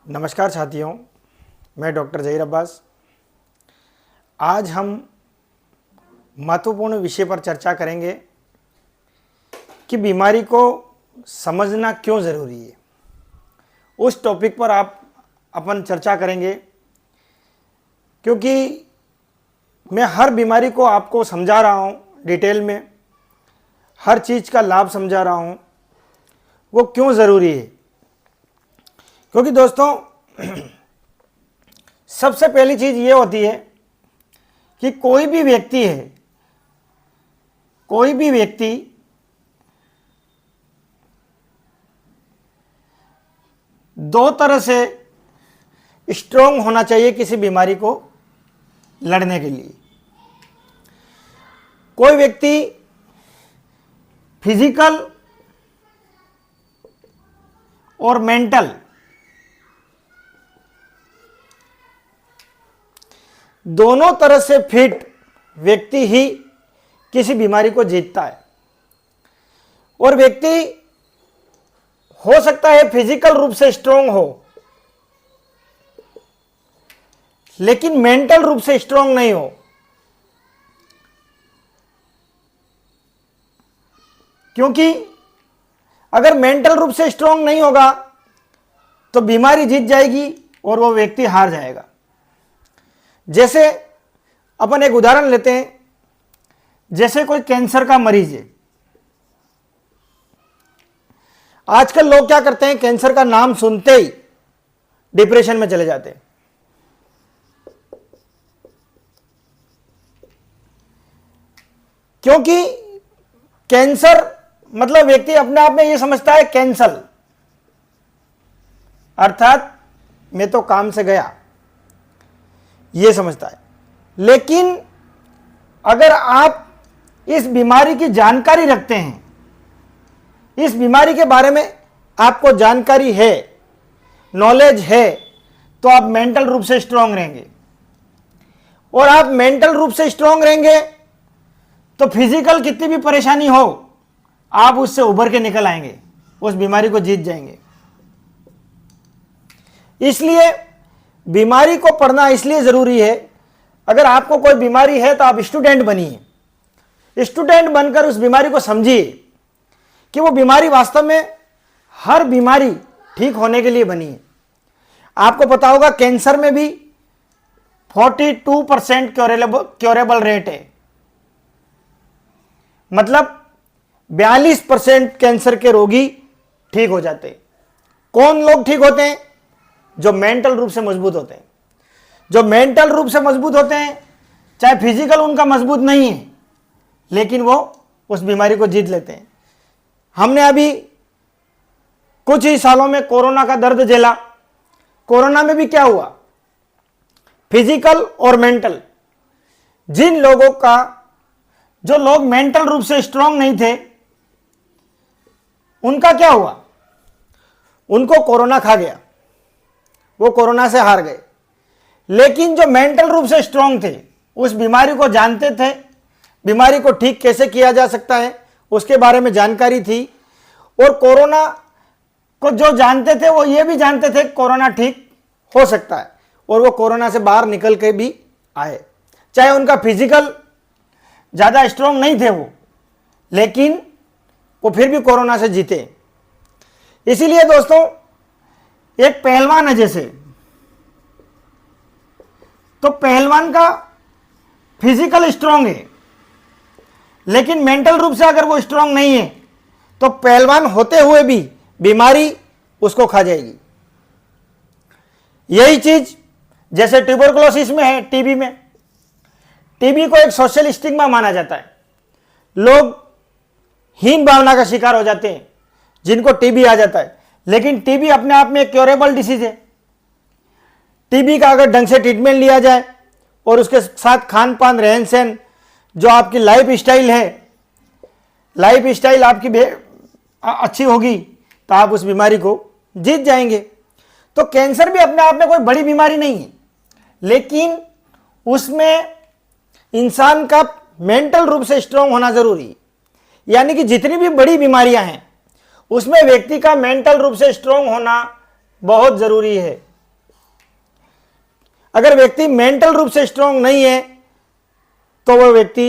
नमस्कार साथियों, मैं डॉक्टर ज़हीर अब्बास। आज हम महत्वपूर्ण विषय पर चर्चा करेंगे कि बीमारी को समझना क्यों ज़रूरी है। उस टॉपिक पर अपन चर्चा करेंगे, क्योंकि मैं हर बीमारी को आपको समझा रहा हूँ डिटेल में, हर चीज़ का लाभ समझा रहा हूँ, वो क्यों ज़रूरी है। क्योंकि दोस्तों सबसे पहली चीज़ ये होती है कि कोई भी व्यक्ति दो तरह से स्ट्रोंग होना चाहिए किसी बीमारी को लड़ने के लिए। कोई व्यक्ति फिजिकल और मेंटल दोनों तरह से फिट व्यक्ति ही किसी बीमारी को जीतता है। और व्यक्ति हो सकता है फिजिकल रूप से स्ट्रांग हो, लेकिन मेंटल रूप से स्ट्रांग नहीं हो। क्योंकि अगर मेंटल रूप से स्ट्रांग नहीं होगा तो बीमारी जीत जाएगी और वो व्यक्ति हार जाएगा। जैसे अपन एक उदाहरण लेते हैं, जैसे कोई कैंसर का मरीज है। आजकल लोग क्या करते हैं, कैंसर का नाम सुनते ही डिप्रेशन में चले जाते हैं। क्योंकि कैंसर मतलब व्यक्ति अपने आप में यह समझता है कैंसल, अर्थात मैं तो काम से गया, ये समझता है। लेकिन अगर आप इस बीमारी की जानकारी रखते हैं, इस बीमारी के बारे में आपको जानकारी है, नॉलेज है, तो आप मेंटल रूप से स्ट्रांग रहेंगे। और आप मेंटल रूप से स्ट्रांग रहेंगे तो फिजिकल कितनी भी परेशानी हो, आप उससे उभर के निकल आएंगे, उस बीमारी को जीत जाएंगे। इसलिए बीमारी को पढ़ना इसलिए ज़रूरी है। अगर आपको कोई बीमारी है तो आप स्टूडेंट बनिए, स्टूडेंट बनकर उस बीमारी को समझिए कि वो बीमारी वास्तव में हर बीमारी ठीक होने के लिए बनी है। आपको पता होगा कैंसर में भी 42% क्योरेबल रेट है, मतलब 42% कैंसर के रोगी ठीक हो जाते हैं। कौन लोग ठीक होते हैं? जो मेंटल रूप से मजबूत होते हैं। जो मेंटल रूप से मजबूत होते हैं, चाहे फिजिकल उनका मजबूत नहीं है, लेकिन वो उस बीमारी को जीत लेते हैं। हमने अभी कुछ ही सालों में कोरोना का दर्द झेला। कोरोना में भी क्या हुआ, फिजिकल और मेंटल, जिन लोगों का, जो लोग मेंटल रूप से स्ट्रांग नहीं थे, उनका क्या हुआ, उनको कोरोना खा गया, वो कोरोना से हार गए। लेकिन जो मेंटल रूप से स्ट्रांग थे, उस बीमारी को जानते थे, बीमारी को ठीक कैसे किया जा सकता है उसके बारे में जानकारी थी, और कोरोना को जो जानते थे वो ये भी जानते थे कोरोना ठीक हो सकता है, और वो कोरोना से बाहर निकल के भी आए। चाहे उनका फिजिकल ज़्यादा स्ट्रांग नहीं थे वो, लेकिन वो फिर भी कोरोना से जीते। इसीलिए दोस्तों, एक पहलवान है जैसे, तो पहलवान का फिजिकल स्ट्रांग है, लेकिन मेंटल रूप से अगर वो स्ट्रांग नहीं है तो पहलवान होते हुए भी बीमारी उसको खा जाएगी। यही चीज जैसे ट्यूबरकुलोसिस में है, टीबी में। टीबी को एक सोशल स्टिग्मा माना जाता है। लोग हीन भावना का शिकार हो जाते हैं जिनको टीबी आ जाता है, लेकिन टीबी अपने आप में एक क्योरेबल डिसीज है। टीबी का अगर ढंग से ट्रीटमेंट लिया जाए और उसके साथ खान पान, रहन सहन, जो आपकी लाइफ स्टाइल है, लाइफ स्टाइल आपकी अच्छी होगी तो आप उस बीमारी को जीत जाएंगे। तो कैंसर भी अपने आप में कोई बड़ी बीमारी नहीं है, लेकिन उसमें इंसान का मेंटल रूप से स्ट्रांग होना जरूरी है। यानी कि जितनी भी बड़ी बीमारियां हैं उसमें व्यक्ति का मेंटल रूप से स्ट्रांग होना बहुत जरूरी है। अगर व्यक्ति मेंटल रूप से स्ट्रांग नहीं है तो वह व्यक्ति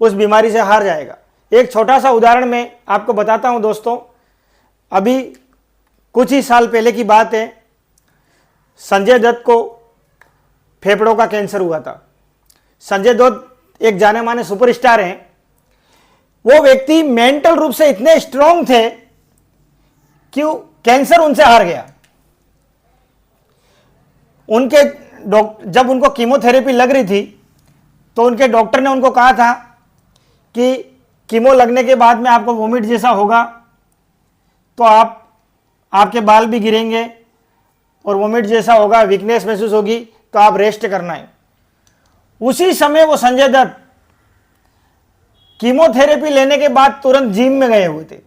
उस बीमारी से हार जाएगा। एक छोटा सा उदाहरण मैं आपको बताता हूं दोस्तों। अभी कुछ ही साल पहले की बात है, संजय दत्त को फेफड़ों का कैंसर हुआ था। संजय दत्त एक जाने माने सुपरस्टार हैं। वो व्यक्ति मेंटल रूप से इतने स्ट्रांग थे कि कैंसर उनसे हार गया। उनके जब उनको कीमोथेरेपी लग रही थी तो उनके डॉक्टर ने उनको कहा था कि कीमो लगने के बाद में आपको वोमिट जैसा होगा, तो आपके बाल भी गिरेंगे और वोमिट जैसा होगा, वीकनेस महसूस होगी, तो आप रेस्ट करना है। उसी समय वो संजय दत्त कीमोथेरेपी लेने के बाद तुरंत जिम में गए हुए थे,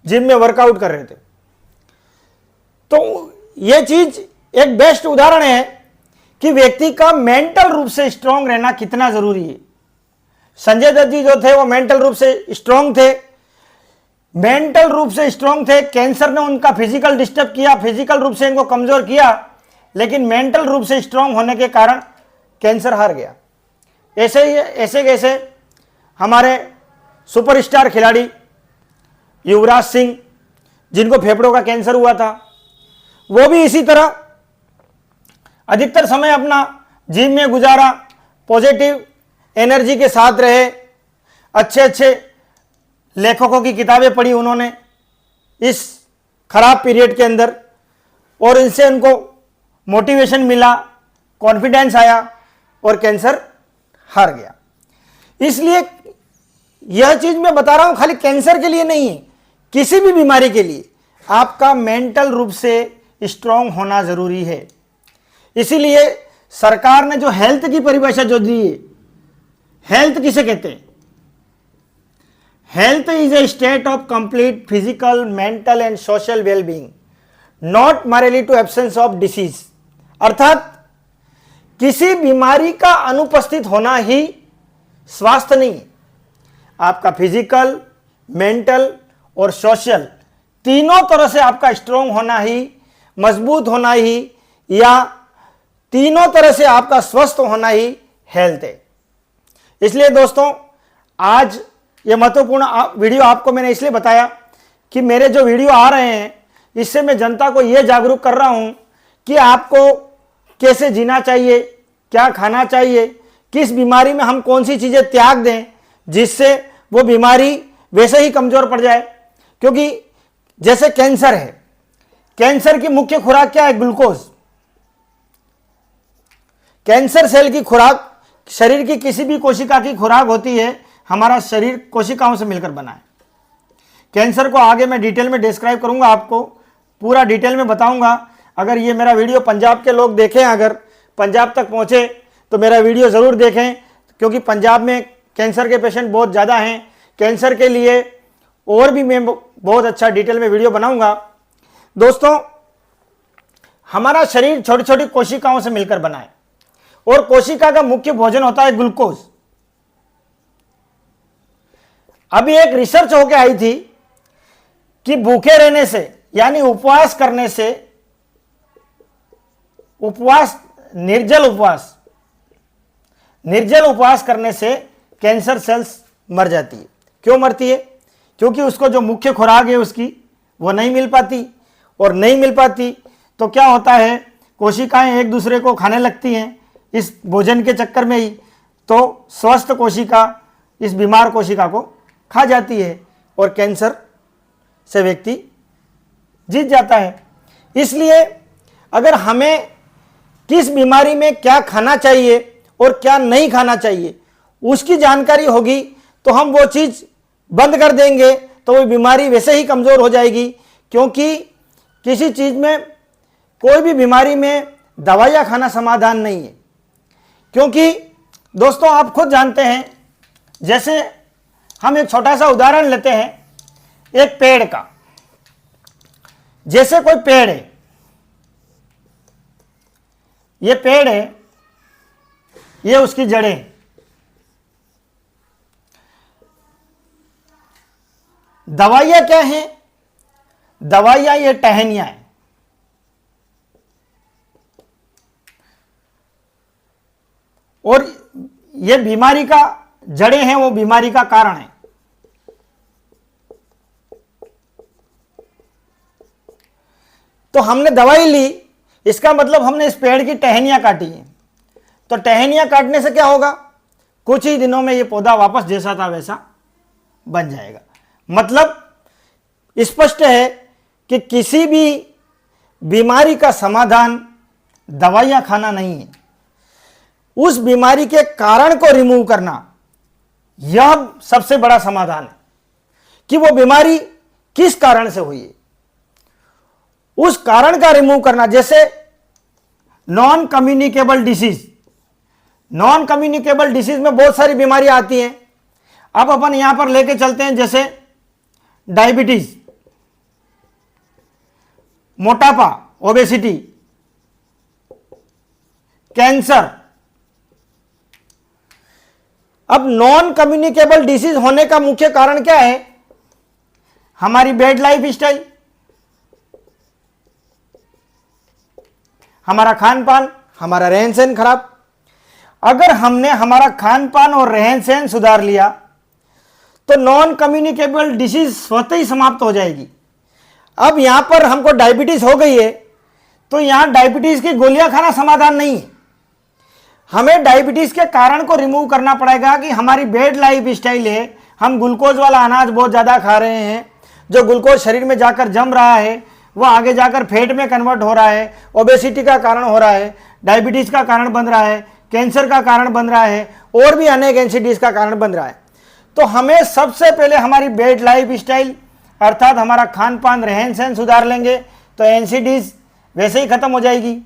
जिम में वर्कआउट कर रहे थे। तो यह चीज एक बेस्ट उदाहरण है कि व्यक्ति का मेंटल रूप से स्ट्रांग रहना कितना जरूरी है। संजय दत्त जी जो थे वो मेंटल रूप से स्ट्रांग थे, मेंटल रूप से स्ट्रांग थे। कैंसर ने उनका फिजिकल डिस्टर्ब किया, फिजिकल रूप से इनको कमजोर किया, लेकिन मेंटल रूप से स्ट्रांग होने के कारण कैंसर हार गया। ऐसे कैसे हमारे सुपरस्टार खिलाड़ी युवराज सिंह, जिनको फेफड़ों का कैंसर हुआ था, वो भी इसी तरह अधिकतर समय अपना जिम में गुजारा, पॉजिटिव एनर्जी के साथ रहे, अच्छे अच्छे लेखकों की किताबें पढ़ी उन्होंने इस खराब पीरियड के अंदर, और इनसे उनको मोटिवेशन मिला, कॉन्फिडेंस आया और कैंसर हार गया। इसलिए यह चीज मैं बता रहा हूं खाली कैंसर के लिए नहीं है, किसी भी बीमारी के लिए आपका मेंटल रूप से स्ट्रांग होना जरूरी है। इसीलिए सरकार ने जो हेल्थ की परिभाषा जो दी है, हेल्थ किसे कहते हैं? Health is a state of complete physical, mental and social wellbeing, not merely to absence of disease. अर्थात किसी बीमारी का अनुपस्थित होना ही स्वास्थ्य नहीं है। आपका फिजिकल, मेंटल और सोशल तीनों तरह से आपका स्ट्रांग होना ही, मजबूत होना ही, या तीनों तरह से आपका स्वस्थ होना ही हेल्थ है। इसलिए दोस्तों आज ये महत्वपूर्ण वीडियो आपको मैंने इसलिए बताया कि मेरे जो वीडियो आ रहे हैं इससे मैं जनता को यह जागरूक कर रहा हूं कि आपको कैसे जीना चाहिए, क्या खाना चाहिए, किस बीमारी में हम कौन सी चीजें त्याग दें जिससे वो बीमारी वैसे ही कमजोर पड़ जाए। क्योंकि जैसे कैंसर है, कैंसर की मुख्य खुराक क्या है? ग्लूकोज। कैंसर सेल की खुराक शरीर की किसी भी कोशिका की खुराक होती है। हमारा शरीर कोशिकाओं से मिलकर बना है। कैंसर को आगे मैं डिटेल में डिस्क्राइब करूंगा, आपको पूरा डिटेल में बताऊंगा। अगर ये मेरा वीडियो पंजाब के लोग देखें, अगर पंजाब तक पहुंचे तो मेरा वीडियो ज़रूर देखें, क्योंकि पंजाब में कैंसर के पेशेंट बहुत ज़्यादा हैं। कैंसर के लिए और भी मैं बहुत अच्छा डिटेल में वीडियो बनाऊंगा। दोस्तों हमारा शरीर छोटी छोटी कोशिकाओं से मिलकर बना है और कोशिका का मुख्य भोजन होता है ग्लूकोज। अभी एक रिसर्च होकर आई थी कि भूखे रहने से, यानी उपवास करने से, निर्जल उपवास करने से कैंसर सेल्स मर जाती है। क्यों मरती है? क्योंकि उसको जो मुख्य खुराक है उसकी वो नहीं मिल पाती, और नहीं मिल पाती तो क्या होता है, कोशिकाएं एक दूसरे को खाने लगती हैं इस भोजन के चक्कर में ही, तो स्वस्थ कोशिका इस बीमार कोशिका को खा जाती है और कैंसर से व्यक्ति जीत जाता है। इसलिए अगर हमें किस बीमारी में क्या खाना चाहिए और क्या नहीं खाना चाहिए उसकी जानकारी होगी तो हम वो चीज़ बंद कर देंगे तो वो बीमारी वैसे ही कमज़ोर हो जाएगी। क्योंकि किसी चीज़ में, कोई भी बीमारी में दवाइयाँ खाना समाधान नहीं है। क्योंकि दोस्तों आप खुद जानते हैं, जैसे हम एक छोटा सा उदाहरण लेते हैं एक पेड़ का। जैसे कोई पेड़ है, ये पेड़ है, ये उसकी जड़ें, दवाइयां क्या हैं? दवाइयां ये टहनियां हैं। और ये बीमारी का जड़ें हैं, वो बीमारी का कारण है। तो हमने दवाई ली, इसका मतलब हमने इस पेड़ की टहनियां काटी हैं। तो टहनियां काटने से क्या होगा, कुछ ही दिनों में ये पौधा वापस जैसा था वैसा बन जाएगा। मतलब स्पष्ट है कि किसी भी बीमारी का समाधान दवाइयां खाना नहीं है, उस बीमारी के कारण को रिमूव करना, यह सबसे बड़ा समाधान है कि वो बीमारी किस कारण से हुई है, उस कारण का रिमूव करना। जैसे non communicable disease, non communicable disease में बहुत सारी बीमारियां आती हैं। अब अपन यहां पर लेके चलते हैं, जैसे डायबिटीज, मोटापा, ओबेसिटी, कैंसर। अब नॉन कम्युनिकेबल डिसीज होने का मुख्य कारण क्या है, हमारी बैड लाइफ स्टाइल, हमारा खान पान, हमारा रहन सहन खराब। अगर हमने हमारा खान पान और रहन सहन सुधार लिया तो नॉन कम्युनिकेबल डिसीज स्वतः ही समाप्त हो जाएगी। अब यहां पर हमको डायबिटीज हो गई है, तो यहां डायबिटीज की गोलियां खाना समाधान नहीं है। हमें डायबिटीज के कारण को रिमूव करना पड़ेगा कि हमारी बैड लाइफ स्टाइल है, हम ग्लूकोज वाला अनाज बहुत ज़्यादा खा रहे हैं, जो ग्लूकोज शरीर में जाकर जम रहा है वह आगे जाकर फैट में कन्वर्ट हो रहा है, ओबेसिटी का कारण हो रहा है, डायबिटीज का कारण बन रहा है, कैंसर का कारण बन रहा है, और भी अनेक एनसीडीज का कारण बन रहा है। तो हमें सबसे पहले हमारी बैड लाइफ स्टाइल अर्थात हमारा खान पान रहन सहन सुधार लेंगे तो एनसीडीज वैसे ही खत्म हो जाएगी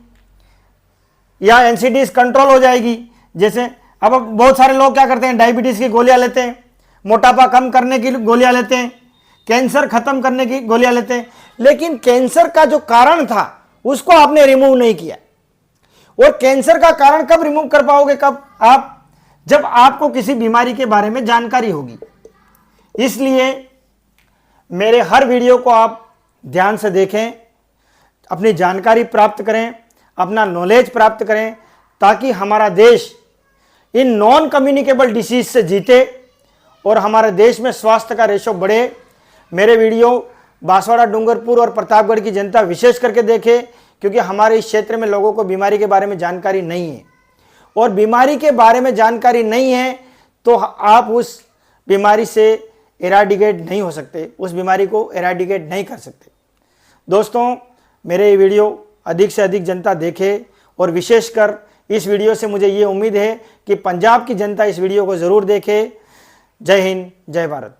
या एनसीडीज कंट्रोल हो जाएगी। जैसे अब बहुत सारे लोग क्या करते हैं, डायबिटीज की गोलियां लेते हैं, मोटापा कम करने की गोलियां लेते हैं, कैंसर खत्म करने की गोलियां लेते हैं, लेकिन कैंसर का जो कारण था उसको आपने रिमूव नहीं किया। और कैंसर का कारण कब रिमूव कर पाओगे, कब आप, जब आपको किसी बीमारी के बारे में जानकारी होगी। इसलिए मेरे हर वीडियो को आप ध्यान से देखें, अपनी जानकारी प्राप्त करें, अपना नॉलेज प्राप्त करें, ताकि हमारा देश इन नॉन कम्युनिकेबल डिसीज से जीते और हमारे देश में स्वास्थ्य का रेशो बढ़े। मेरे वीडियो बांसवाड़ा, डूंगरपुर और प्रतापगढ़ की जनता विशेष करके देखे, क्योंकि हमारे इस क्षेत्र में लोगों को बीमारी के बारे में जानकारी नहीं है, और बीमारी के बारे में जानकारी नहीं है तो आप उस बीमारी से इराडिकेट नहीं हो सकते, उस बीमारी को इराडिकेट नहीं कर सकते। दोस्तों, मेरे ये वीडियो अधिक से अधिक जनता देखे, और विशेषकर इस वीडियो से मुझे ये उम्मीद है कि पंजाब की जनता इस वीडियो को ज़रूर देखे। जय हिंद, जय भारत।